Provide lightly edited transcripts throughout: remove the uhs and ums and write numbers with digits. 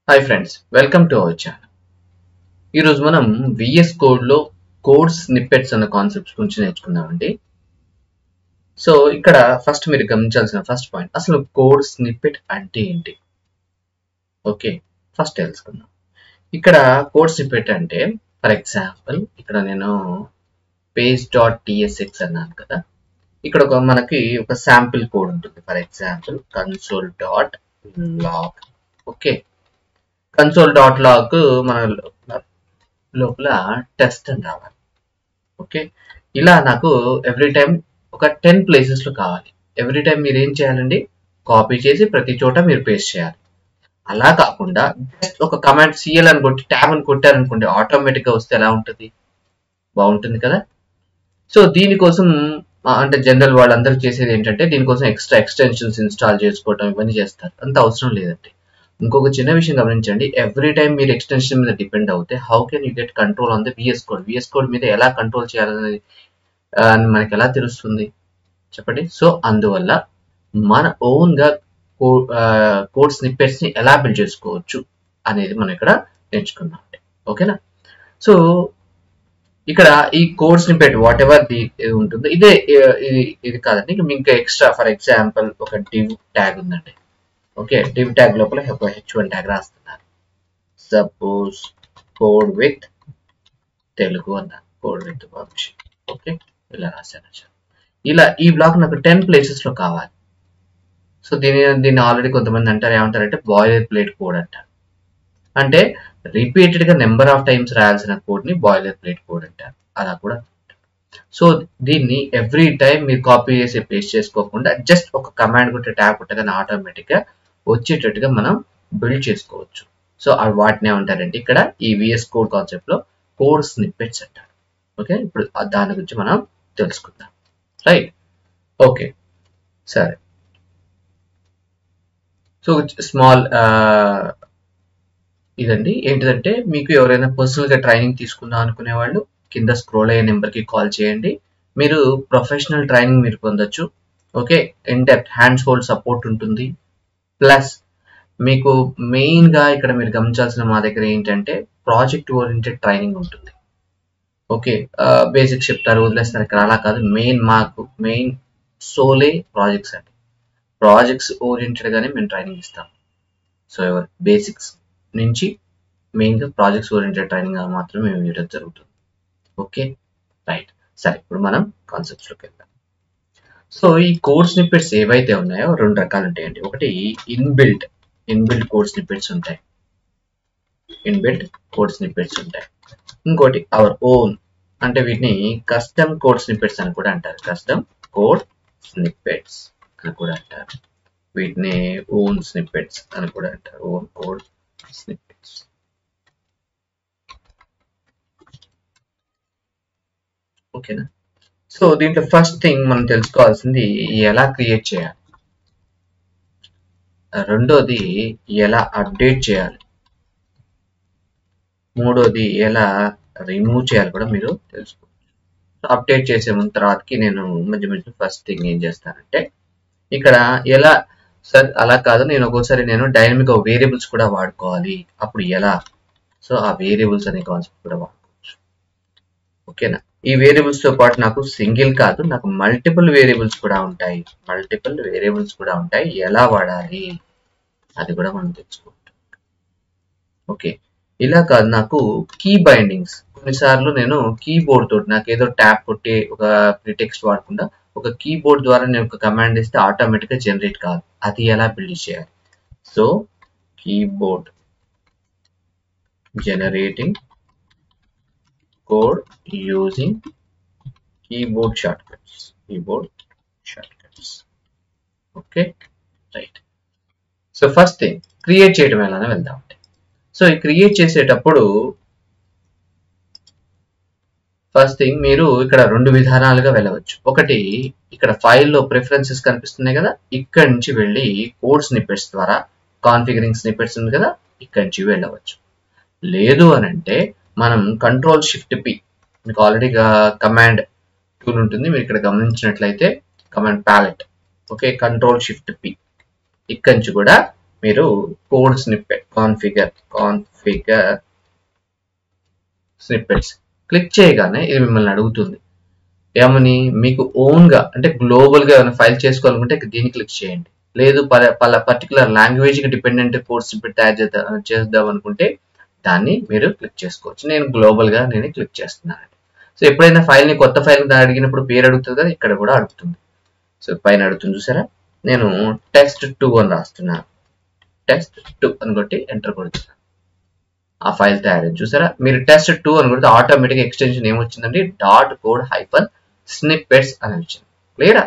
Hi friends, welcome to our channel. ఈరోజు మనం VS కోడ్లో కోడ్ స్నిప్పెట్స్ అన్న కాన్సెప్ట్స్ గురించి నేర్చుకుందామండి. సో ఇక్కడ ఫస్ట్ మీరు గమనించాల్సిన ఫస్ట్ పాయింట్, అసలు కోడ్ స్నిప్పెట్ అంటే ఏంటి? ఓకే, ఫస్ట్ తెలుసుకుందాం. ఇక్కడ కోడ్ స్నిప్పెట్ అంటే, ఫర్ ఎగ్జాంపుల్ ఇక్కడ నేను page.tsx అన్నాను కదా, ఇక్కడ మనకి ఒక శాంపిల్ కోడ్ ఉంటుంది. For example console.log. Okay, console.log మన లోపల టెస్ట్ అని రావాలి. ఓకే, ఇలా నాకు ఎవ్రీ టైం ఒక 10 ప్లేసెస్లో కావాలి. ఎవ్రీ టైం మీరు ఏం చేయాలండి, కాపీ చేసి ప్రతి చోట మీరు పేస్ట్ చేయాలి. అలా కాకుండా జస్ట్ ఒక కమాండ్ సిఎల్ అని కొట్టి ట్యాబ్ అని కొట్టారనుకోండి, ఆటోమేటిక్గా వస్తే ఎలా ఉంటుంది? బాగుంటుంది కదా. సో దీనికోసం అంటే జనరల్ వాళ్ళందరూ చేసేది ఏంటంటే, దీనికోసం ఎక్స్ట్రా ఎక్స్టెన్షన్స్ ఇన్స్టాల్ చేసుకోవడం ఇవన్నీ చేస్తారు. అంత అవసరం లేదండి. ఇంకొక చిన్న విషయం గమనించండి, ఎవ్రీ టైం మీరు ఎక్స్టెన్షన్ మీద డిపెండ్ అవుతే how can you get control on the VS code? VS code మీద ఎలా కంట్రోల్ చేయాలనేది మనకి ఎలా తెలుస్తుంది చెప్పండి. సో అందువల్ల మన ఓన్గా కోడ్ స్నిప్పెట్స్ ని ఎలా బిల్డ్ చేసుకోవచ్చు అనేది మనం ఇక్కడ నేర్చుకుందాం. ఓకేనా. సో ఇక్కడ ఈ కోడ్ స్నిప్పెట్ వాట్ ఎవర్ ఉంటుందో ఇదే ఇది కాదండి, ఇంకా ఎక్స్ట్రా ఫర్ ఎగ్జాంపుల్ ఒక డివ్ ట్యాగ్ ఉందండి. ఓకే, డివ్ ట్యాగ్ లోపల ఒక h1 ట్యాగ్ రాస్తున్నారు. సపోజ్ కోడ్ విత్ తెలుగు అన్నారు, కోడ్ విత్ వంశీ. ఓకే, ఇలా రాశాను. ఇలా ఈ బ్లాక్ నాకు 10 ప్లేసెస్ లో కావాలి. సో దీన్ని ఆల్రెడీ కొంతమంది అంటారు, ఏమంటారంటే బాయిలర్ ప్లేట్ కోడ్ అంటారు. అంటే రిపీటెడ్ గా నెంబర్ ఆఫ్ టైమ్స్ రాయాల్సిన కోడ్ ని బాయిలర్ ప్లేట్ కోడ్ అంటారు. అలా కూడా. సో దీన్ని ఎవ్రీ టైం మీరు కాపీ చేసి పేస్ట్ చేసుకోకుండా జస్ట్ ఒక కమాండ్ కొట్టే ట్యాగ్ కొట్టగానే ఆటోమేటిక్ గా వచ్చేటట్టుగా మనం బిల్డ్ చేసుకోవచ్చు. సో వాటిని ఏమంటారంటే ఇక్కడ ఈ విఎస్ కోడ్ కాన్సెప్ట్ లో కోడ్ స్నిప్పెట్స్ అంటారు. ఓకే, ఇప్పుడు దాని గురించి మనం తెలుసుకుందాం. రైట్. ఓకే, సరే. సో స్మాల్ ఇదండి. ఏంటిదంటే, మీకు ఎవరైనా పర్సనల్ గా ట్రైనింగ్ తీసుకుందాం అనుకునే వాళ్ళు కింద స్క్రోల్ అయ్యే నెంబర్ కి కాల్ చేయండి. మీరు ప్రొఫెషనల్ ట్రైనింగ్ మీరు పొందొచ్చు. Okay, in depth hands hold support ఉంటుంది. ప్లస్ మీకు మెయిన్ గా ఇక్కడ మీరు గమనించాల్సిన మా దగ్గర ఏంటంటే ప్రాజెక్ట్ ఓరియంటెడ్ ట్రైనింగ్ ఉంటుంది. ఓకే, బేసిక్స్ చెప్తారు, వదిలేస్తారు. ఇక్కడ అలా కాదు, మాకు మెయిన్ సోలే ప్రాజెక్ట్స్ అండి. ప్రాజెక్ట్స్ ఓరియంటెడ్ గానే మేము ట్రైనింగ్ ఇస్తాం. సో బేసిక్స్ నుంచి మెయిన్ గా ప్రాజెక్ట్స్ ఓరియంటెడ్ ట్రైనింగ్ మాత్రమే మేము ఇవ్వడం జరుగుతుంది. Okay, right. సరే, ఇప్పుడు మనం కాన్సెప్ట్స్ లోకి వెళ్దాం. సో ఈ కోడ్ స్నిప్పెట్స్ ఏవైతే ఉన్నాయో రెండు రకాలు ఉంటాయండి. ఒకటి ఇన్బిల్ట్ కోడ్ స్నిప్పెట్స్ ఉంటాయి. ఇంకోటి అవర్ ఓన్, అంటే వీటిని కస్టమ్ కోడ్ స్నిప్పెట్స్ అని కూడా అంటారు. కస్టమ్ కోడ్ స్నిప్పెట్స్ అని కూడా అంటారు. వీటిని ఓన్ స్నిప్పెట్స్ అని కూడా అంటారు. Own code snippets. ఓకేనా. సో దీంట్లో ఫస్ట్ థింగ్ మనం తెలుసుకోవాల్సింది ఎలా క్రియేట్ చేయాలి, రెండోది ఎలా అప్డేట్ చేయాలి, మూడోది ఎలా రిమూవ్ చేయాలి కూడా మీరు తెలుసుకోవచ్చు. అప్డేట్ చేసే ముందు తర్వాతకి నేను మధ్య ఫస్ట్ థింగ్ ఏం చేస్తానంటే, ఇక్కడ ఎలా సార్ అలా కాదు, నేను ఒక్కోసారి డైనమిక్ వేరియబుల్స్ కూడా వాడుకోవాలి, అప్పుడు ఎలా? సో ఆ వేరియబుల్స్ అనే కాన్సెప్ట్ కూడా వాడుకోవచ్చు. ఓకేనా. ఈ వేరియబుల్స్ తో పాటు నాకు సింగిల్ కాదు, నాకు మల్టిపుల్ వేరియబుల్స్ కూడా ఉంటాయి. ఎలా వాడాలి అది కూడా మనం తెలుసుకుంటాం. ఓకే, ఇలా కాదు, నాకు కీ బైండింగ్స్, కొన్నిసార్లు నేను కీబోర్డ్ తోటి నాకు ఏదో ట్యాప్ కొట్టి ఒక ప్రిటెక్స్ట్ వాడకుండా ఒక కీబోర్డ్ ద్వారా నేను ఒక కమాండ్ ఇస్తే ఆటోమేటిక్ గా జనరేట్ కాదు, అది ఎలా బిల్డ్ చేయాలి? So keyboard generating code using keyboard short cuts. Okay, right. So first thing create చేయడం ఎలానే వెళ్దాం. సో ఈ క్రియేట్ చేసేటప్పుడు ఫస్ట్ థింగ్ మీరు ఇక్కడ రెండు విధానాలుగా వెళ్ళవచ్చు. ఒకటి, ఇక్కడ ఫైల్లో ప్రిఫరెన్సెస్ కనిపిస్తున్నాయి కదా, ఇక్కడి నుంచి వెళ్ళి కోడ్ స్నిప్పెట్స్ ద్వారా కాన్ఫిగరింగ్ స్నిప్పెట్స్ ఉంది కదా, ఇక్కడి నుంచి వెళ్ళవచ్చు. లేదు అని అంటే మనం Ctrl+Shift+P, మీకు ఆల్రెడీ కమాండ్ టూల్ ఉంటుంది, మీరు ఇక్కడ గమనించినట్లయితే కమాండ్ ప్యాలెట్. ఓకే, Ctrl+Shift+P, ఇక్కడి నుంచి కూడా మీరు code snippet configure snippets click చేయగానే ఇది మిమ్మల్ని అడుగుతుంది ఏమని, మీకు ఓన్గా అంటే గ్లోబల్గా ఏమైనా ఫైల్ చేసుకోవాలనుకుంటే దీన్ని క్లిక్ చేయండి. లేదు పర్టికులర్ లాంగ్వేజ్కి డిపెండెంట్ కోడ్ స్నిప్పెట్ తయారు చేద్దాం అనుకుంటే దాన్ని మీరు క్లిక్ చేసుకోవచ్చు. నేను గ్లోబల్గా క్లిక్ చేస్తున్నాను. సో ఎప్పుడైనా ఫైల్ని కొత్త ఫైల్ అడిగినప్పుడు పేరు అడుగుతుంది కదా, ఇక్కడ కూడా అడుగుతుంది. సో పైన అడుగుతుంది చూసారా, నేను test2 అని రాస్తున్నాను. test2 అని కొట్టి ఎంటర్ కొడుతున్నాను. ఆ ఫైల్ తయారైంది చూసారా. మీరు test2 అని కొడితే ఆటోమేటిక్ ఎక్స్టెన్షన్ ఏమొచ్చిందండి, .code-snippets అని వచ్చింది. క్లియరా?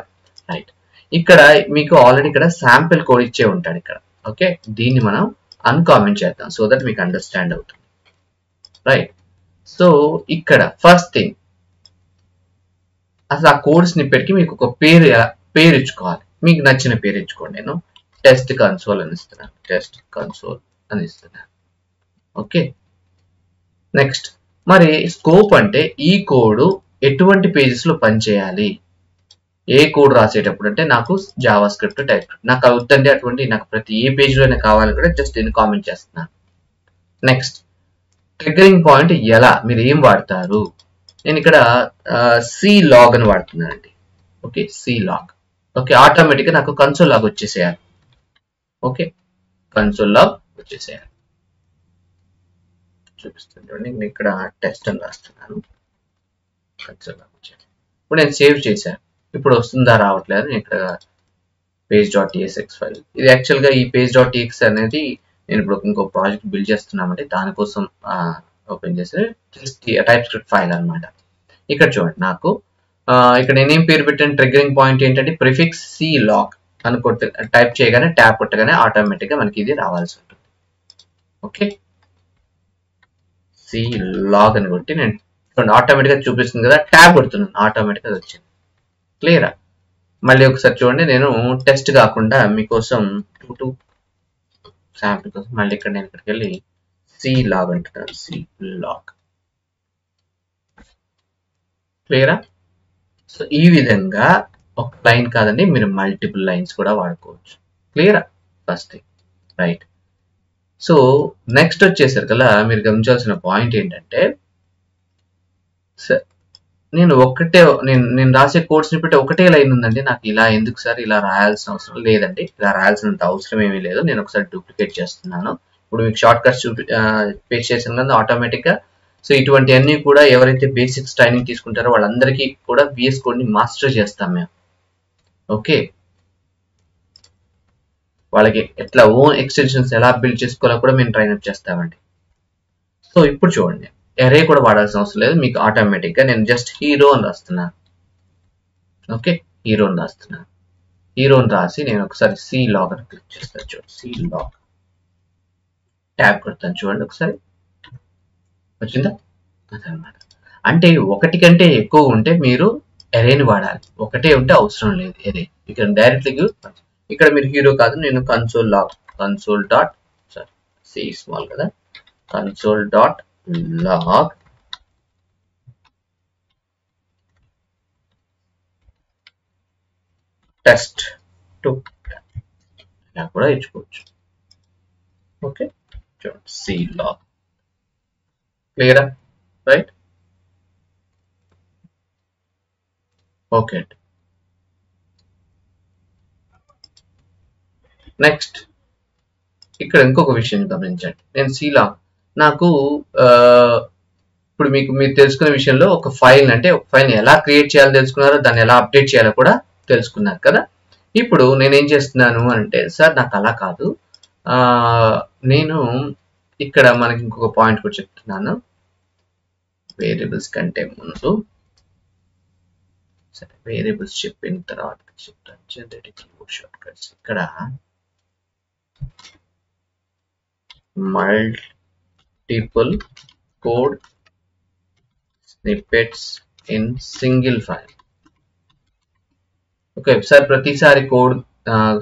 రైట్. ఇక్కడ మీకు ఆల్రెడీ ఇక్కడ శాంపిల్ కోడ్ ఇచ్చే ఉంటాడు ఇక్కడ. ఓకే, దీన్ని మనం అన్కామెంట్ చేద్దాం సో దట్ మీకు అండర్స్టాండ్ అవుతుంది. రైట్. సో ఇక్కడ ఫస్ట్ థింగ్ అసలు ఆ కోడ్ స్నిప్పెట్ కి మీకు ఒక పేరు ఇచ్చుకోవాలి. మీకు నచ్చిన పేరు ఇచ్చుకోండి. నేను టెస్ట్ కన్సోల్ అని ఇస్తున్నాను. టెస్ట్ కన్సోల్ అని ఇస్తున్నాను. ఓకే. నెక్స్ట్ మరి స్కోప్ అంటే ఈ కోడ్ ఎటువంటి పేజెస్ లో పనిచేయాలి, ఏ కోడ్ రాసేటప్పుడు అంటే నాకు జావా స్క్రిప్ట్ టైప్ నాకు అవుతుందండి, అటువంటి నాకు ప్రతి ఏ పేజ్ లోనే కావాలని కూడా జస్ట్ దీన్ని కామెంట్ చేస్తున్నాను. నెక్స్ట్ ట్రిగ్గరింగ్ పాయింట్ ఎలా, మీరు ఏం వాడతారు, నేను ఇక్కడ సి లాగ్ అని వాడుతున్నానండి. Okay, C log. ఓకే, ఆటోమేటిక్గా నాకు కన్సోల్ లాగ్ వచ్చేసేయాలి. ఓకే, కన్సోల్ లాగ్ వచ్చేసేయాలి. చూపిస్తుంది నేను ఇక్కడ టెస్ట్ అని రాస్తున్నాను. కన్సోల్ లాగ్ వచ్చేయాలి. ఇప్పుడు నేను సేవ్ చేశాను. ఇప్పుడు వస్తుందా రావట్లేదు. నేను ఇక్కడ page.tsx ఫైల్, ఇది యాక్చువల్గా ఈ page.tx అనేది నేను ఇప్పుడు ఇంకో ప్రాజెక్ట్ బిల్డ్ చేస్తున్నామంటే దానికోసం ఓపెన్ చేస్తే టైప్ స్క్రిప్ట్ ఫైల్ అనమాట. ఇక్కడ చూడండి, నాకు ఇక్కడ నేనేం పేరు పెట్టాను, ట్రిగ్గరింగ్ పాయింట్ ఏంటంటే ప్రిఫిక్స్ సి లాగ్ అని కొట్టి టైప్ చేయగానే ట్యాబ్ కొట్టగానే ఆటోమేటిక్గా మనకి ఇది రావాల్సి ఉంటుంది. ఓకే, సి లాగ్ అని కొట్టి నేను చూడండి ఆటోమేటిక్గా చూపిస్తుంది కదా, ట్యాబ్ కొడుతున్నాను, ఆటోమేటిక్గా వచ్చింది. క్లియరా? మళ్ళీ ఒకసారి చూడండి, నేను టెస్ట్ కాకుండా మీకోసం శాంపిల్ కోసం మళ్ళీ ఇక్కడ నేను ఇక్కడికి వెళ్ళి సి లాగ్ అంటున్నాను. C log. క్లియరా? సో ఈ విధంగా ఒక లైన్ కాదండి, మీరు మల్టిపుల్ లైన్స్ కూడా వాడుకోవచ్చు. క్లియరా? First thing. Right. So next వచ్చేసరికల్లా మీరు గమనించాల్సిన పాయింట్ ఏంటంటే, నేను రాసే కోడ్స్ని పెట్టి ఒకటే లైన్ ఉందండి, నాకు ఇలా ఎందుకు సార్ ఇలా రాయాల్సిన అవసరం లేదండి. ఇలా రాయాల్సినంత అవసరం ఏమీ లేదు. నేను ఒకసారి డూప్లికేట్ చేస్తున్నాను. ఇప్పుడు మీకు షార్ట్ కట్స్ పేస్ట్ చేసాను కదా ఆటోమేటిక్గా. సో ఇటువంటివన్నీ కూడా ఎవరైతే బేసిక్స్ ట్రైనింగ్ తీసుకుంటారో వాళ్ళందరికీ కూడా విఎస్ కోడ్ని మాస్టర్ చేస్తాం మేము. ఓకే, వాళ్ళకి ఎట్లా ఓన్ ఎక్స్టెన్షన్స్ ఎలా బిల్డ్ చేసుకోవాలో కూడా మేము ట్రైన్అప్ చేస్తామండి. సో ఇప్పుడు చూడండి, ఎరే కూడా వాడాల్సిన అవసరం లేదు మీకు. ఆటోమేటిక్గా నేను జస్ట్ హీరో అని రాస్తున్నాను. ఓకే, హీరో అని రాస్తున్నాను. హీరోని రాసి నేను ఒకసారి సి లాగ్ అని క్లిక్ చేస్తాను. చూడండి, సి లాగ్ ట్యాబ్ కొడతాను. చూడండి ఒకసారి వచ్చిందా? అదనమాట. అంటే ఒకటి కంటే ఎక్కువ ఉంటే మీరు ఎరేని వాడాలి, ఒకటే ఉంటే అవసరం లేదు ఎరే. ఇక్కడ డైరెక్ట్లీ ఇక్కడ మీరు హీరో కాదు, నేను కన్సోల్ డాట్ సి స్మాల్ కదా, కన్సోల్ డాట్ లాగ్ test2 ఇలా కూడా ఇచ్చుకోవచ్చు. ఓకే, చూడండి సి లాగ్. క్లియరా? రైట్. ఓకే అండి. నెక్స్ట్ ఇక్కడ ఇంకొక విషయం గమనించండి. నేను సి లాగ్ నాకు ఇప్పుడు మీరు తెలుసుకునే విషయంలో ఒక ఫైల్ అంటే ఒక ఫైల్ని ఎలా క్రియేట్ చేయాలో తెలుసుకున్నారో, దాన్ని ఎలా అప్డేట్ చేయాలో కూడా తెలుసుకున్నారు కదా. ఇప్పుడు నేనేం చేస్తున్నాను అంటే, సార్ నాకు అలా కాదు, నేను ఇక్కడ మనకి ఇంకొక పాయింట్ కూడా చెప్తున్నాను. వేరియబుల్స్ కంటే ముందు సరే వేరియబుల్స్ చెప్పిన తర్వాత చెప్తాను. జనరేటివ్ కీబోర్డ్ షార్ట్ కట్స్ ఇక్కడ multiple code snippets in single file. Okay, sir ప్రతిసారి కోడ్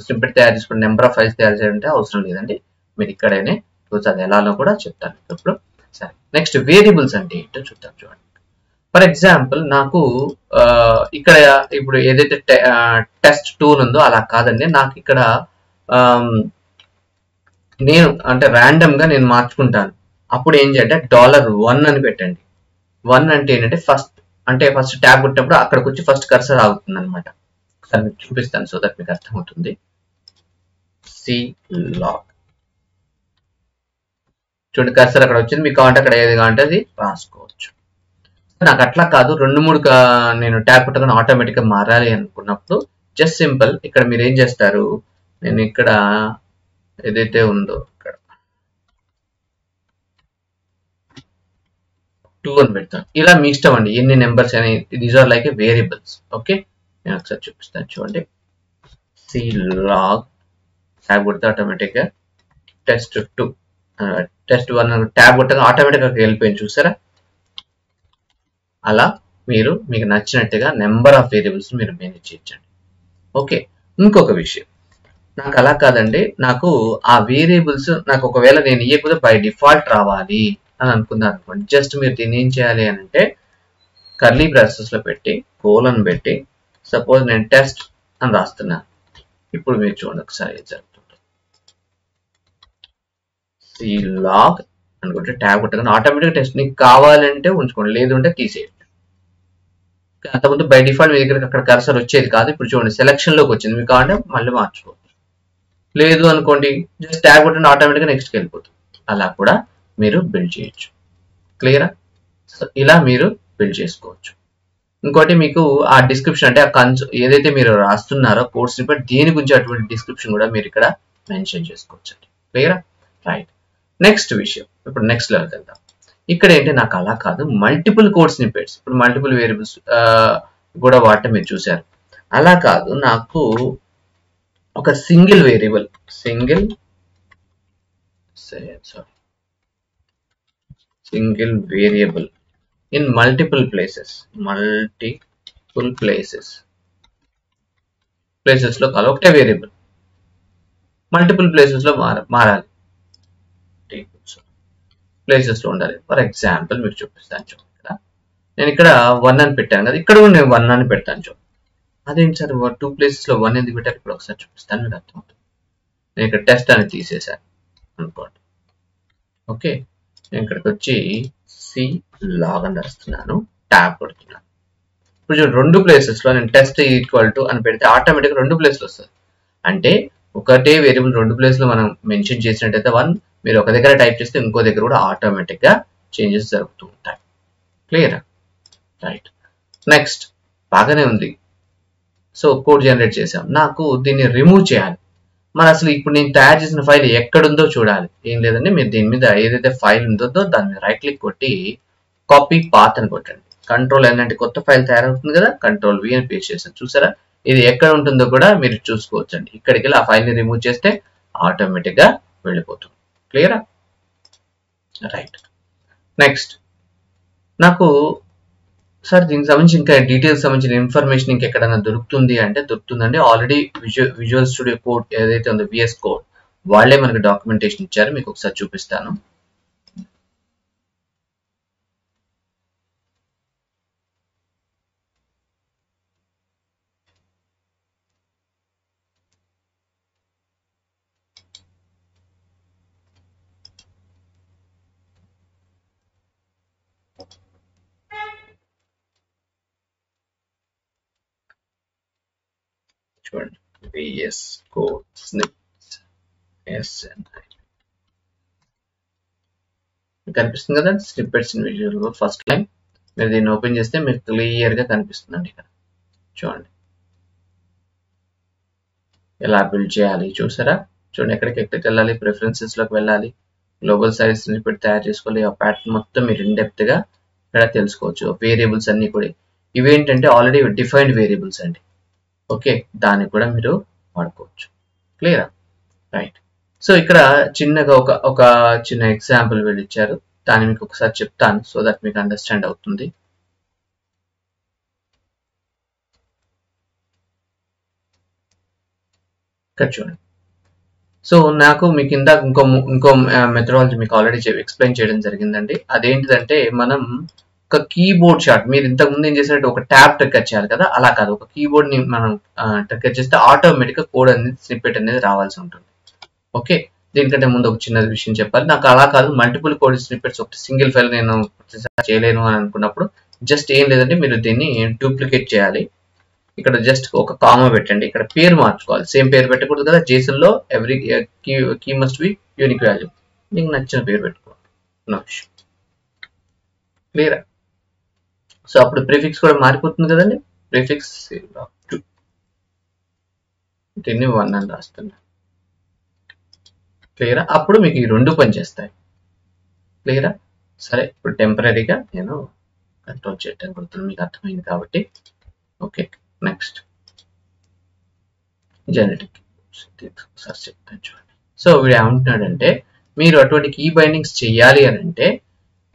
స్నిప్పెట్ తయారు చేసుకుని నెంబర్ ఆఫ్ ఫైల్స్ తయారు చేయాలంటే అవసరం లేదండి, మీరు ఇక్కడనే అది ఎలానో కూడా చెప్తాను ఇప్పుడు. సరే, నెక్స్ట్ వేరియబుల్స్ అంటే ఏంటో చూద్దాం. చూడండి, ఫర్ ఎగ్జాంపుల్ నాకు ఇక్కడ ఇప్పుడు ఏదైతే టెస్ట్2 ఉందో అలా కాదండి, నాకు ఇక్కడ నేను అంటే ర్యాండమ్ గా నేను మార్చుకుంటాను. అప్పుడు ఏం చేయాలంటే $1 అని పెట్టండి. 1 అంటే ఏంటంటే ఫస్ట్ ట్యాబ్ కొట్టినప్పుడు అక్కడికి వచ్చి ఫస్ట్ కర్సర్ ఆగుతుంది అనమాట. ఒకసారి మీకు చూపిస్తాను సో దట్ మీకు అర్థమవుతుంది. clog చూడండి, కర్సర్ అక్కడ వచ్చింది. మీకు కావాలంటే అక్కడ ఏది కావాలంటే అది రాసుకోవచ్చు. నాకు అట్లా కాదు, 2-3 నేను ట్యాబ్ కొట్టగానే ఆటోమేటిక్ గా మారాలి అనుకున్నప్పుడు జస్ట్ సింపుల్ ఇక్కడ మీరు ఏం చేస్తారు, నేను ఇక్కడ ఏదైతే ఉందో ఇక్కడ 2 అని పెడతాను. ఇలా మీ ఇష్టం అండి, ఎన్ని నెంబర్స్ అని. These are like variables. Okay, నేను ఒకసారి చూపిస్తాను చూడండి. clog ట్యాబ్ కొడితే ఆటోమేటిక్ గా test2 test1 ట్యాబ్ కొట్టగా ఆటోమేటిక్ గా వెళ్ళిపోయింది చూసారా. అలా మీరు మీకు నచ్చినట్టుగా నెంబర్ ఆఫ్ వేరియబుల్స్ మీరు మేనేజ్ చేయొచ్చండి. ఓకే, ఇంకొక విషయం, నాకు అలా కాదండి, నాకు ఆ వేరియబుల్స్ నాకు ఒకవేళ నేను ఇవ్వకపోతే బై డిఫాల్ట్ రావాలి అని అనుకున్నాను అనుకోండి. జస్ట్ మీరు దీన్ని ఏం చేయాలి అని అంటే కర్లీ బ్రాసెస్ లో పెట్టి కోలన్ పెట్టి సపోజ్ నేను టెస్ట్ అని రాస్తున్నాను. ఇప్పుడు మీరు చూడండి ఒకసారి ఏం జరుగుతుంది. clog అనుకుంటే ట్యాబ్ కొట్టగానే ఆటోమేటిక్ టెస్ట్ నీకు కావాలంటే ఉంచుకోండి, లేదు అంటే తీసేయండి. అంతకుముందు బై డిఫాల్ట్ మీ దగ్గర అక్కడ కర్సర్ వచ్చేది కాదు. ఇప్పుడు చూడండి సెలక్షన్ లోకి వచ్చింది, మీకు కావాలంటే మళ్ళీ మార్చుకోవచ్చు. లేదు అనుకోండి జస్ట్ ట్యాబ్ కొట్టండి ఆటోమేటిక్ గా నెక్స్ట్ కి వెళ్ళిపోతుంది. అలా కూడా మీరు బిల్డ్ చేయొచ్చు. క్లియరా? సో ఇలా మీరు బిల్డ్ చేసుకోవచ్చు. ఇంకోటి మీకు ఆ డిస్క్రిప్షన్ అంటే ఆ ఏదైతే మీరు రాస్తున్నారో కోర్స్ ని బట్టి దీని గురించి అటువంటి డిస్క్రిప్షన్ కూడా మీరు ఇక్కడ మెన్షన్ చేసుకోవచ్చు అండి. క్లియరా? రైట్. నెక్స్ట్ విషయం, ఇప్పుడు నెక్స్ట్ లెవెల్కి వెళ్దాం. ఇక్కడ ఏంటి, నాకు అలా కాదు, మల్టిపుల్ కోడ్ స్నిప్పెట్స్, ఇప్పుడు మల్టిపుల్ వేరియబుల్స్ కూడా వాడటం మీరు చూసారు. అలా కాదు, నాకు ఒక single variable in multiple places లో కాదు, ఒకటే వేరియబుల్ మల్టిపుల్ ప్లేసెస్ లో మారాలి, ప్లేసెస్ లో ఉండాలి. ఫర్ ఎగ్జాంపుల్ మీకు చూపిస్తాను చూడండి. నేను ఇక్కడ 1 అని పెట్టాను కదా, ఇక్కడ కూడా నేను 1 అని పెడతాను చూడండి. అదేంటి సార్ 2 ప్లేసెస్ లో 1 ఎందుకు పెట్టారు, ఇప్పుడు ఒకసారి చూపిస్తాను మీకు అర్థమవుతుంది. నేను ఇక్కడ టెస్ట్ అని తీసేసాను అనుకోండి. ఓకే, నేను ఇక్కడికి వచ్చి clog అని రాస్తున్నాను, ట్యాబ్ కొడుతున్నాను. ఇప్పుడు చూడండి 2 ప్లేసెస్ లో నేను టెస్ట్ ఈక్వల్ టు అని పెడితే ఆటోమేటిక్ 2 ప్లేస్లు వస్తుంది. అంటే ఒకటే వేరియబుల్ 2 ప్లేస్ లో మనం మెన్షన్ చేసినట్టయితే 1 మీరు ఒక దగ్గర టైప్ చేస్తే ఇంకో దగ్గర కూడా ఆటోమేటిక్ గా చేంజెస్ జరుగుతూ ఉంటాయి. క్లియర్? రైట్. నెక్స్ట్, బాగానే ఉంది. సో కోడ్ జనరేట్ చేసాం, నాకు దీన్ని రిమూవ్ చేయాలి. మరి అసలు ఇప్పుడు నేను తయారు చేసిన ఫైల్ ఎక్కడుందో చూడాలి. ఏం లేదండి, మీరు దీని మీద ఏదైతే ఫైల్ ఉందో దాన్ని రైట్ క్లిక్ కొట్టి కాపీ పాత్ అని కొట్టండి. Ctrl+N అంటే కొత్త ఫైల్ తయారవుతుంది కదా, Ctrl+V అని పేస్ట్ చేసాను చూసారా. ఇది ఎక్కడ ఉంటుందో కూడా మీరు చూసుకోవచ్చు అండి. ఇక్కడికి వెళ్ళి ఆ ఫైల్ ని రిమూవ్ చేస్తే ఆటోమేటిక్ గా వెళ్ళిపోతుంది. క్లియరా? రైట్. నెక్స్ట్, నాకు సార్ దీనికి సంబంధించి ఇంకా డీటెయిల్స్ సంబంధించిన ఇన్ఫర్మేషన్ ఇంకెక్కడైనా దొరుకుతుంది అంటే దొరుకుతుందండి. ఆల్రెడీ విజువల్ స్టూడియో కోడ్ ఏదైతే ఉందో VS కోడ్ వాళ్ళే మనకి డాక్యుమెంటేషన్ ఇచ్చారు, మీకు ఒకసారి చూపిస్తాను. చూడండి, VS కోడ్ స్నిప్స్ SNI కనిపిస్తుంది కదా, snippets in visual code first line. మీరు దీన్ని ఓపెన్ చేస్తే మీకు క్లియర్ గా కనిపిస్తుందండి. ఇక్కడ చూడండి ఎలా బిల్డ్ చేయాలి చూసారా. చూడండి ఎక్కడికి వెళ్ళాలి, ప్రిఫరెన్సెస్ లోకి వెళ్ళాలి, గ్లోబల్ సైజ్ స్నిప్పెట్ తయారు చేసుకోవాలి. ఆ ప్యాటర్న్ మొత్తం మీరు ఇన్ డెప్త్ గా ఇక్కడ తెలుసుకోవచ్చు. వేరియబుల్స్ అన్ని కూడా ఇవేంటంటే ఆల్రెడీ డిఫైన్డ్ వేరియబుల్స్ అండి. ఓకే, దాన్ని కూడా మీరు వాడుకోవచ్చు. క్లియరా? రైట్. సో ఇక్కడ చిన్నగా ఒక చిన్న ఎగ్జాంపుల్ వీళ్ళు ఇచ్చారు, దాన్ని మీకు ఒకసారి చెప్తాను సో దట్ మీకు అండర్స్టాండ్ అవుతుంది. ఇక్కడ చూడండి. సో నాకు మీకు ఇందాక ఇంకో మెథడాలజీ మీకు ఆల్రెడీ ఎక్స్ప్లెయిన్ చేయడం జరిగిందండి. అదేంటిదంటే మనం ఒక కీబోర్డ్ షాట్, మీరు ఇంతకు ముందు ఏం చేసినట్టు ఒక ట్యాబ్ ట్రిగ్గర్ చేయాలి కదా, అలా కాదు, ఒక కీబోర్డ్ ని మనం ట్రిగ్గర్ చేస్తే ఆటోమేటిక్ గా కోడ్ అనేది స్నిప్పెట్ అనేది రావాల్సి ఉంటుంది. ఓకే, దీనికంటే ముందు ఒక చిన్న విషయం చెప్పాలి. నాకు అలా కాదు, మల్టిపుల్ కోడ్ స్నిప్పెట్స్ ఒకటి సింగిల్ ఫైల్ నేను చేయలేను అని అనుకున్నప్పుడు జస్ట్ ఏం లేదంటే మీరు దీన్ని డూప్లికేట్ చేయాలి. ఇక్కడ జస్ట్ ఒక కామా పెట్టండి. ఇక్కడ పేరు మార్చుకోవాలి. సేమ్ పేరు పెట్టకూడదు కదా. JSON లో every key must be unique value. మీకు నచ్చిన పేరు పెట్టుకోవాలి. క్లియరా? సో అప్పుడు ప్రిఫిక్స్ కూడా మారిపోతుంది కదండి. ప్రిఫిక్స్ దీన్ని 1 అని రాస్తున్నా. క్లియరా? అప్పుడు మీకు ఈ రెండు పనిచేస్తాయి. క్లియరా? సరే, ఇప్పుడు టెంపరీగా నేను కంట్రోల్ చేయడం గుర్తుంది, మీకు అర్థమైంది కాబట్టి. ఓకే, నెక్స్ట్ జెనెటిక్ ఒకసారి చెప్తాను చూడండి. సో వీడు ఏమంటున్నాడంటే మీరు అటువంటి కీ బైండింగ్స్ చెయ్యాలి అని అంటే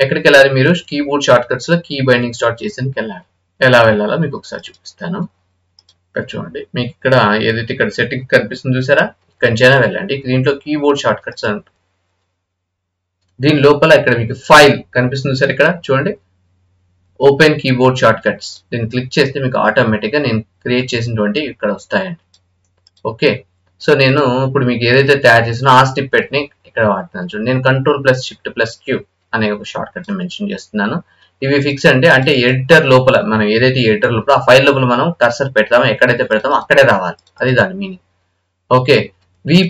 ఎక్కడికి వెళ్ళాలి? మీరు కీబోర్డ్ షార్ట్ కట్స్ లో కీ బైండింగ్ స్టార్ట్ చేసేందుకు వెళ్ళాలి. ఎలా వెళ్ళాలో మీకు ఒకసారి చూపిస్తాను. ఇక్కడ చూడండి, మీకు ఇక్కడ ఏదైతే ఇక్కడ సెట్టింగ్ కనిపిస్తుంది చూసారా, ఇక్కడ నుంచైనా వెళ్ళండి. దీంట్లో కీబోర్డ్ షార్ట్ కట్స్ అంట. దీని లోపల ఇక్కడ మీకు ఫైల్ కనిపిస్తుంది సార్, ఇక్కడ చూడండి ఓపెన్ కీబోర్డ్ షార్ట్ కట్స్. దీన్ని క్లిక్ చేస్తే మీకు ఆటోమేటిక్గా నేను క్రియేట్ చేసినటువంటి ఇక్కడ వస్తాయండి. ఓకే, సో నేను ఇప్పుడు మీకు ఏదైతే తయారు చేసినా ఆ స్నిప్పెట్ని ఇక్కడ వాడుతున్నాను చూడండి. నేను Ctrl+Shift+Q అనే ఒక షార్ట్ కట్ ని మెన్షన్ చేస్తున్నాను. ఇవి ఫిక్స్ అంటే ఎడిటర్ లోపల మనం ఏదైతే ఎడిటర్ లోపల ఆ ఫైల్ లోపల మనం కర్సర్ పెడతామో ఎక్కడైతే పెడతామో అక్కడే రావాలి. అది దాని మీనింగ్. Okay,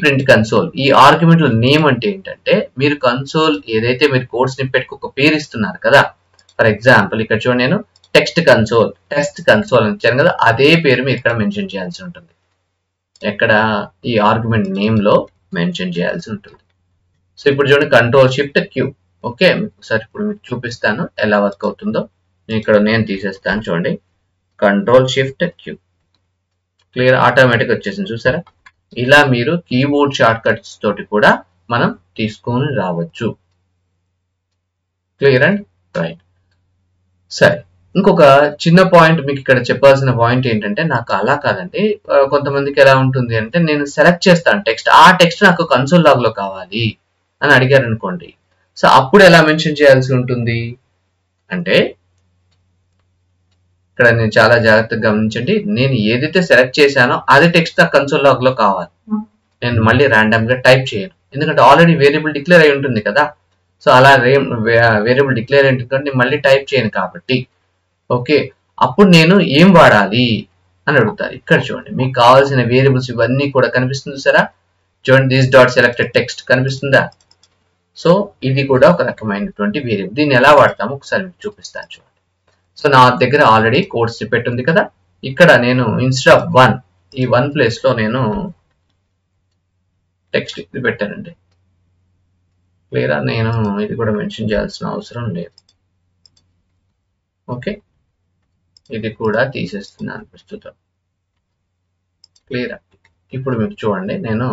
print console. ఈ ఆర్గ్యుమెంట్ లో నేమ్ అంటే ఏంటంటే మీరు కన్సోల్ ఏదైతే మీరు కోడ్ స్నిప్పెట్ కి ఒక పేరు ఇస్తున్నారు కదా. ఫర్ ఎగ్జాంపుల్ ఇక్కడ చూడండి, నేను టెక్స్ట్ కన్సోల్ అని ఇచ్చాను కదా, అదే పేరు మీరు ఇక్కడ మెన్షన్ చేయాల్సి ఉంటుంది. ఎక్కడ? ఈ ఆర్గ్యుమెంట్ నేమ్ లో మెన్షన్ చేయాల్సి ఉంటుంది. సో ఇప్పుడు చూడండి Ctrl+Shift+Q. ఓకే, ఒకసారి ఇప్పుడు మీకు చూపిస్తాను ఎలా వర్క్ అవుతుందో. నేను తీసేస్తాను చూడండి, Ctrl+Shift+Q. క్లియర్? ఆటోమేటిక్ వచ్చేసింది చూసారా. ఇలా మీరు కీబోర్డ్ షార్ట్ కట్స్ తోటి కూడా మనం తీసుకొని రావచ్చు. Clear and right. సరే, ఇంకొక చిన్న పాయింట్ మీకు ఇక్కడ చెప్పాల్సిన పాయింట్ ఏంటంటే నాకు అలా కాదండి, కొంతమందికి ఎలా ఉంటుంది అంటే నేను సెలెక్ట్ చేస్తాను టెక్స్ట్, ఆ టెక్స్ట్ నాకు కన్సోల్ లాగ్ లో కావాలి అని అడిగారు అనుకోండి. సో అప్పుడు ఎలా మెన్షన్ చేయాల్సి ఉంటుంది అంటే ఇక్కడ నేను చాలా జాగ్రత్తగా గమనించండి. నేను ఏదైతే సెలెక్ట్ చేశానో అది టెక్స్ట్ నాకు కన్సోల్ లాగ్ లో కావాలి. నేను మళ్ళీ ర్యాండమ్ గా టైప్ చేయను, ఎందుకంటే ఆల్రెడీ వేరియబుల్ డిక్లేర్ అయి ఉంటుంది కదా. సో అలా వేరియబుల్ డిక్లేర్ అయి ఉంటుంది నేను మళ్ళీ టైప్ చేయను కాబట్టి. ఓకే, అప్పుడు నేను ఏం వాడాలి అని అడుగుతారు. ఇక్కడ చూడండి, మీకు కావాల్సిన వేరియబుల్స్ ఇవన్నీ కూడా కనిపిస్తుంది సరే. చూడండి, దిస్ డాట్ సెలెక్టెడ్ టెక్స్ట్ కనిపిస్తుందా. సో ఇది కూడా ఒక రకమైనటువంటి వేరియబుల్. దీన్ని ఎలా వాడతామో ఒకసారి మీకు చూపిస్తాను చూడండి. సో నా దగ్గర ఆల్రెడీ కోడ్ స్నిప్పెట్ ఉంది కదా. ఇక్కడ నేను ఇన్స్టెడ్ ఆఫ్ 1 ఈ 1 ప్లేస్ లో నేను టెక్స్ట్ ఇది పెట్టానండి. క్లియరా? నేను ఇది కూడా మెన్షన్ చేయాల్సిన అవసరం లేదు. ఓకే, ఇది కూడా తీసేస్తున్నాను ప్రస్తుతం. క్లియరా? ఇప్పుడు మీకు చూడండి, నేను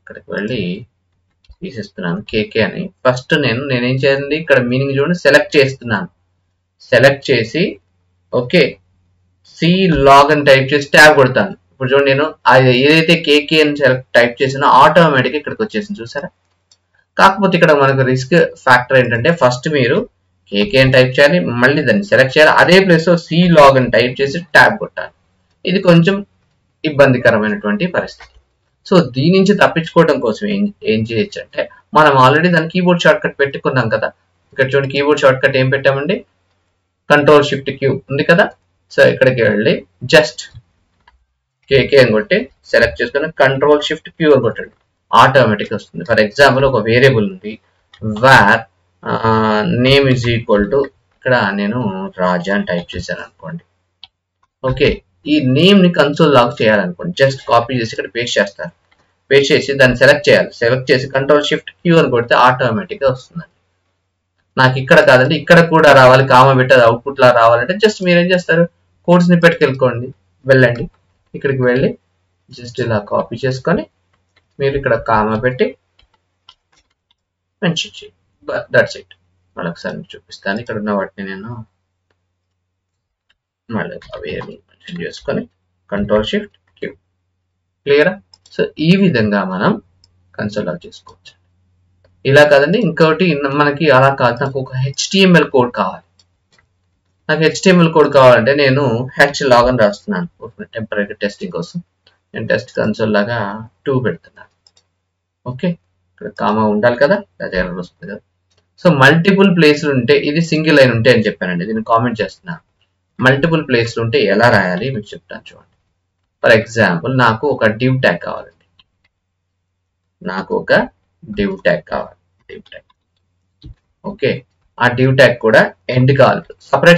ఇక్కడికి వెళ్ళి తీసేస్తున్నాను KK అని. ఫస్ట్ నేనేం చేయాలి, ఇక్కడ మీనింగ్ చూడండి, సెలెక్ట్ చేస్తున్నాను. సెలెక్ట్ చేసి ఓకే సి లాగ్ అని టైప్ చేసి ట్యాబ్ కొడతాను. ఇప్పుడు చూడండి, నేను అది ఏదైతే KK అని టైప్ చేసినా ఆటోమేటిక్ ఇక్కడికి వచ్చేసింది చూసారా. కాకపోతే ఇక్కడ మనకు రిస్క్ ఫ్యాక్టర్ ఏంటంటే ఫస్ట్ మీరు KK అని టైప్ చేయాలి, మళ్ళీ దాన్ని సెలెక్ట్ చేయాలి, అదే ప్లేస్ లో సి లాగ్ అని టైప్ చేసి ట్యాబ్ కొట్టాలి. ఇది కొంచెం ఇబ్బందికరమైనటువంటి పరిస్థితి. సో దీని నుంచి తప్పించుకోవడం కోసం ఏం చేయొచ్చు అంటే మనం ఆల్రెడీ దాని కీబోర్డ్ షార్ట్ కట్ పెట్టుకున్నాం కదా. ఇక్కడ చూడండి, కీబోర్డ్ షార్ట్ కట్ ఏం పెట్టామండి, Ctrl+Shift+Q ఉంది కదా. సో ఇక్కడికి వెళ్ళి జస్ట్ KK అని కొట్టి సెలెక్ట్ చేసుకుని Ctrl+Shift+Q అని కొట్టండి, ఆటోమేటిక్ వస్తుంది. ఫర్ ఎగ్జాంపుల్ ఒక వేరియబుల్ ఉంది where name is equal to, ఇక్కడ నేను రాజా అని టైప్ చేశాను అనుకోండి. ఓకే, ఈ నేమ్ ని కన్సోల్ లాగ్ చేయాలనుకోండి, జస్ట్ కాపీ చేసి ఇక్కడ పేస్ట్ చేస్తారు. పేస్ట్ చేసి దాన్ని సెలెక్ట్ చేయాలి. సెలెక్ట్ చేసి Ctrl+Shift+Q అని కొడితే ఆటోమేటిక్గా వస్తుందండి. నాకు ఇక్కడ కాదండి, ఇక్కడ కూడా రావాలి, కామా పెట్టదు అవుట్పుట్ లా రావాలంటే జస్ట్ మీరు ఏం చేస్తారు, కోడ్ స్నిప్పెట్కి వెళ్ళండి. ఇక్కడికి వెళ్ళి జస్ట్ ఇలా కాపీ చేసుకొని మీరు ఇక్కడ కామా పెట్టి మెన్షన్ చేయండి. That's it. మళ్ళీ ఒకసారి చూపిస్తాను. ఇక్కడ ఉన్న వాటిని నేను మళ్ళీ వేరియబుల్ మెన్షన్ చేసుకొని Ctrl+Shift+Q. క్లియరా? సో ఈ విధంగా మనం కన్సోల్ లాగ్ చేసుకోవచ్చు. ఇలా కాదండి, ఇంకోటి మనకి అలా కాదు, నాకు ఒక HTML కోడ్ కావాలి. నాకు HTML కోడ్ కావాలంటే నేను log అని రాస్తున్నాను టెంపరీ టెస్టింగ్ కోసం. నేను టెస్ట్ కన్సోల్ లాగా 2 పెడుతున్నాను. ఓకే, ఇక్కడ కామా ఉండాలి కదా, అది ఎర్రర్ వస్తుంది కదా. సో మల్టిపుల్ ప్లేస్లు ఉంటే, ఇది సింగిల్ లైన్ ఉంటే అని చెప్పానండి, దీన్ని కామెంట్ చేస్తున్నాను. మల్టిపుల్ ప్లేస్లు ఉంటే ఎలా రాయాలి మీకు చెప్తాను చూడండి. ఫర్ ఎగ్జాంపుల్ నాకు ఒక డివ్ ట్యాగ్ కావాలండి, నాకు ఒక డివ్ ట్యాగ్ కావాలి, డివ్ ట్యాగ్. ఓకే, ఆ డివ్ ట్యాగ్ కూడా ఎండ్ కావాలి,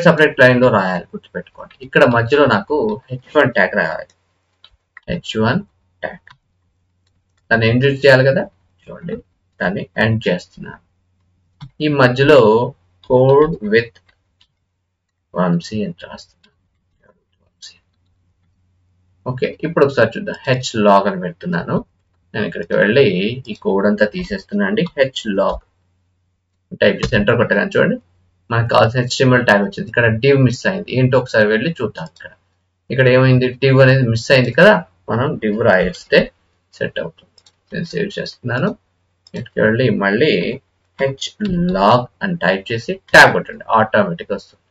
సపరేట్ లైన్ లో రాయాలి, గుర్తుపెట్టుకోండి. ఇక్కడ మధ్యలో నాకు h1 ట్యాగ్ రాయాలి, h1 ట్యాగ్. దాన్ని ఎండ్ చేయాలి కదా, చూడండి దాన్ని ఎండ్ చేస్తున్నాను. ఈ మధ్యలో కోడ్ విత్ వంశీ అని రాస్తున్నాను. ఓకే, ఇప్పుడు ఒకసారి చూద్దాం. హెచ్ లాగ్ అని పెడుతున్నాను. నేను ఇక్కడికి వెళ్ళి ఈ కోడ్ అంతా తీసేస్తున్నా అండి. హెచ్ లాగ్ టైప్ చేసి ఎంటర్ కొట్టగానే చూడండి మనకు కావాల్సిన HTML ట్యాగ్ వచ్చింది. ఇక్కడ డివ్ మిస్ అయింది, ఏంటో ఒకసారి వెళ్ళి చూద్దాం. ఇక్కడ ఏమైంది, డివ్ అనేది మిస్ అయింది కదా, మనం డివ్ రాయేస్తే సెట్ అవుతుంది. నేను సేవ్ చేస్తున్నాను. ఇక్కడికి వెళ్ళి మళ్ళీ హెచ్ లాగ్ అని టైప్ చేసి ట్యాగ్ కొట్టండి, ఆటోమేటిక్ వస్తుంది.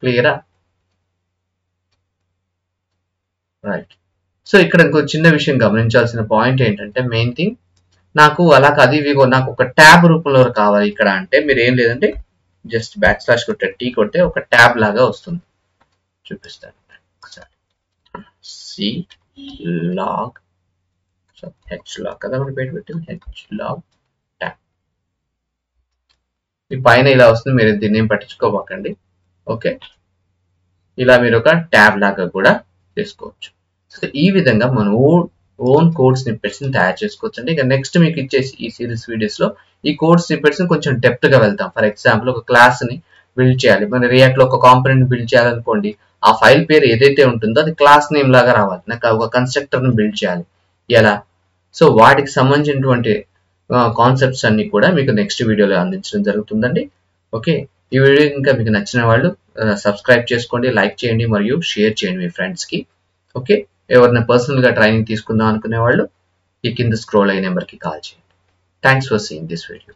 క్లియరా? రైట్. సో ఇక్కడ ఇంకో చిన్న విషయం గమనించాల్సిన పాయింట్ ఏంటంటే, మెయిన్ థింగ్ నాకు అలా కాదు, ఇవిగో నాకు ఒక ట్యాబ్ రూపంలో కావాలి ఇక్కడ అంటే, మీరు ఏం లేదంటే జస్ట్ / కొట్టే టీ కొట్టే ఒక ట్యాబ్ లాగా వస్తుంది. చూపిస్తాను ఒకసారి. C log, so H log కదా మనం పేరు పెట్టింది, హెచ్ లాగ్ ట్యాబ్. ఈ పైన ఇలా వస్తుంది, మీరు దీన్ని ఏం పట్టించుకోబాకండి. ఓకే, ఇలా మీరు ఒక ట్యాబ్ లాగా కూడా చేసుకోవచ్చు. సో ఈ విధంగా మనం ఓన్ కోడ్ స్నిప్పెట్స్ ని తయారు చేసుకోవచ్చు అండి. ఇక నెక్స్ట్ మీకు ఇచ్చేసి ఈ సిరీస్ వీడియోస్ లో ఈ కోడ్ స్నిప్పెట్స్ ని కొంచెం డెప్త్ గా వెళ్తాం. ఫర్ ఎగ్జాంపుల్ ఒక క్లాస్ ని బిల్డ్ చేయాలి, మన రియాక్ట్ లో ఒక కాంపోనెంట్ బిల్డ్ చేయాలనుకోండి, ఆ ఫైల్ పేరు ఏదైతే ఉంటుందో అది క్లాస్ నేమ్ లాగా రావాలి. నాకు ఒక కన్స్ట్రక్టర్ ని బిల్డ్ చేయాలి, ఎలా? సో వాటికి సంబంధించినటువంటి కాన్సెప్ట్స్ అన్ని కూడా మీకు నెక్స్ట్ వీడియోలో అందించడం జరుగుతుందండి. ఓకే, ఈ వీడియో ఇంకా మీకు నచ్చిన వాళ్ళు సబ్స్క్రైబ్ చేసుకోండి, లైక్ చేయండి మరియు షేర్ చేయండి మీ ఫ్రెండ్స్ కి. ఓకే, ఎవరైనా పర్సనల్ గా ట్రైనింగ్ తీసుకుందాం అనుకునే వాళ్ళు ఈ కింద స్క్రోల్ అయ్యే నెంబర్ కి కాల్ చేయండి. Thanks for seeing this video.